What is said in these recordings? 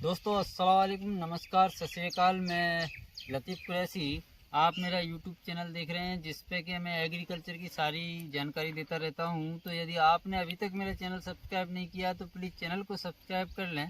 दोस्तों अस्सलाम वालेकुम, नमस्कार, सत श्री अकाल। मैं लतीफ़ कुरैशी, आप मेरा यूट्यूब चैनल देख रहे हैं जिस पे कि मैं एग्रीकल्चर की सारी जानकारी देता रहता हूं। तो यदि आपने अभी तक मेरा चैनल सब्सक्राइब नहीं किया तो प्लीज़ चैनल को सब्सक्राइब कर लें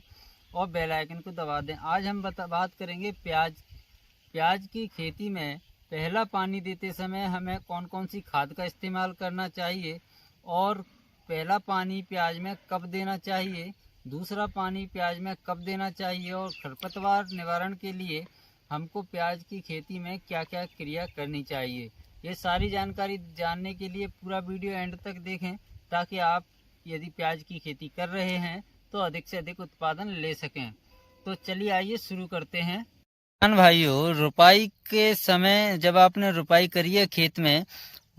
और बेल आइकन को दबा दें। आज हम बात करेंगे प्याज की खेती में पहला पानी देते समय हमें कौन कौन सी खाद का इस्तेमाल करना चाहिए और पहला पानी प्याज में कब देना चाहिए, दूसरा पानी प्याज में कब देना चाहिए और खरपतवार निवारण के लिए हमको प्याज की खेती में क्या क्या क्रिया करनी चाहिए। ये सारी जानकारी जानने के लिए पूरा वीडियो एंड तक देखें ताकि आप यदि प्याज की खेती कर रहे हैं तो अधिक से अधिक उत्पादन ले सकें। तो चलिए आइए शुरू करते हैं। किसान भाइयों, रुपाई के समय जब आपने रुपाई करी है खेत में,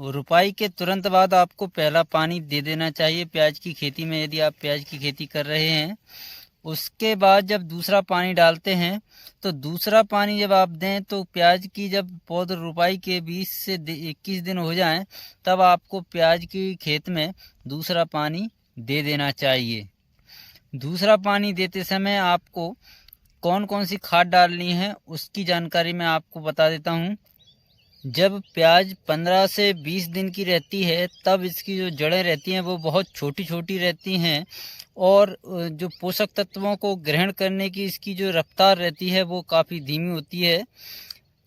रुपाई के तुरंत बाद आपको पहला पानी दे देना चाहिए प्याज की खेती में, यदि आप प्याज की खेती कर रहे हैं। उसके बाद जब दूसरा पानी डालते हैं तो दूसरा पानी जब आप दें तो प्याज की जब पौध रुपाई के 20 से 21 दिन हो जाएं तब आपको प्याज की खेत में दूसरा पानी दे देना चाहिए। दूसरा पानी देते समय आपको कौन कौन सी खाद डालनी है उसकी जानकारी मैं आपको बता देता हूँ। जब प्याज 15 से 20 दिन की रहती है तब इसकी जो जड़ें रहती हैं वो बहुत छोटी छोटी रहती हैं और जो पोषक तत्वों को ग्रहण करने की इसकी जो रफ्तार रहती है वो काफ़ी धीमी होती है।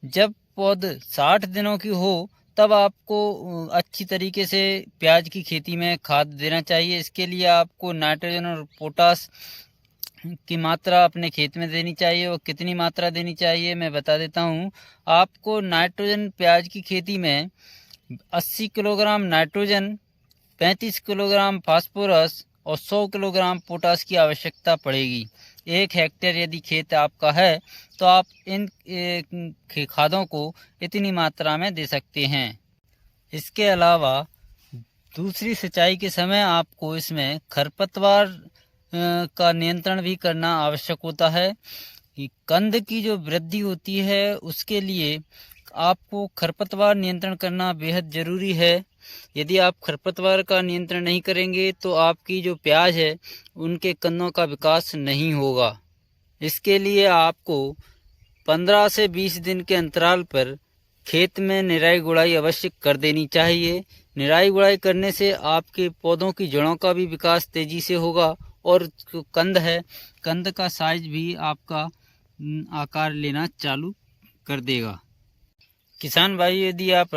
जब पौध 60 दिनों की हो तब आपको अच्छी तरीके से प्याज की खेती में खाद देना चाहिए। इसके लिए आपको नाइट्रोजन और पोटास की मात्रा अपने खेत में देनी चाहिए और कितनी मात्रा देनी चाहिए मैं बता देता हूँ। आपको नाइट्रोजन प्याज की खेती में 80 किलोग्राम नाइट्रोजन, 35 किलोग्राम फास्फोरस और 100 किलोग्राम पोटास की आवश्यकता पड़ेगी। 1 हेक्टेयर यदि खेत आपका है तो आप इन खादों को इतनी मात्रा में दे सकते हैं। इसके अलावा दूसरी सिंचाई के समय आपको इसमें खरपतवार का नियंत्रण भी करना आवश्यक होता है। कंद की जो वृद्धि होती है उसके लिए आपको खरपतवार नियंत्रण करना बेहद ज़रूरी है। यदि आप खरपतवार का नियंत्रण नहीं करेंगे तो आपकी जो प्याज है उनके कंदों का विकास नहीं होगा। इसके लिए आपको 15 से 20 दिन के अंतराल पर खेत में निराई गुड़ाई अवश्य कर देनी चाहिए। निराई गुड़ाई करने से आपके पौधों की जड़ों का भी विकास तेज़ी से होगा और जो कंद है, कंद का साइज भी आपका आकार लेना चालू कर देगा। किसान भाई, यदि आप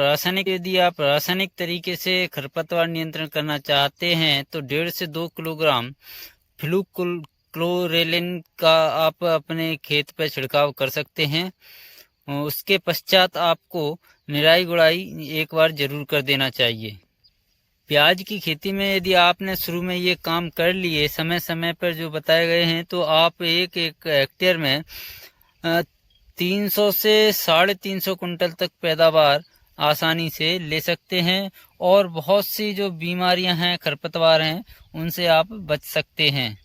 रासायनिक तरीके से खरपतवार नियंत्रण करना चाहते हैं तो 1.5 से 2 किलोग्राम फ्लूक्लोरेलिन का आप अपने खेत पर छिड़काव कर सकते हैं। उसके पश्चात आपको निराई गुड़ाई एक बार जरूर कर देना चाहिए। प्याज की खेती में यदि आपने शुरू में ये काम कर लिए समय समय पर जो बताए गए हैं तो आप एक हेक्टेयर में 300 से 350 कुंटल तक पैदावार आसानी से ले सकते हैं और बहुत सी जो बीमारियां हैं, खरपतवार हैं, उनसे आप बच सकते हैं।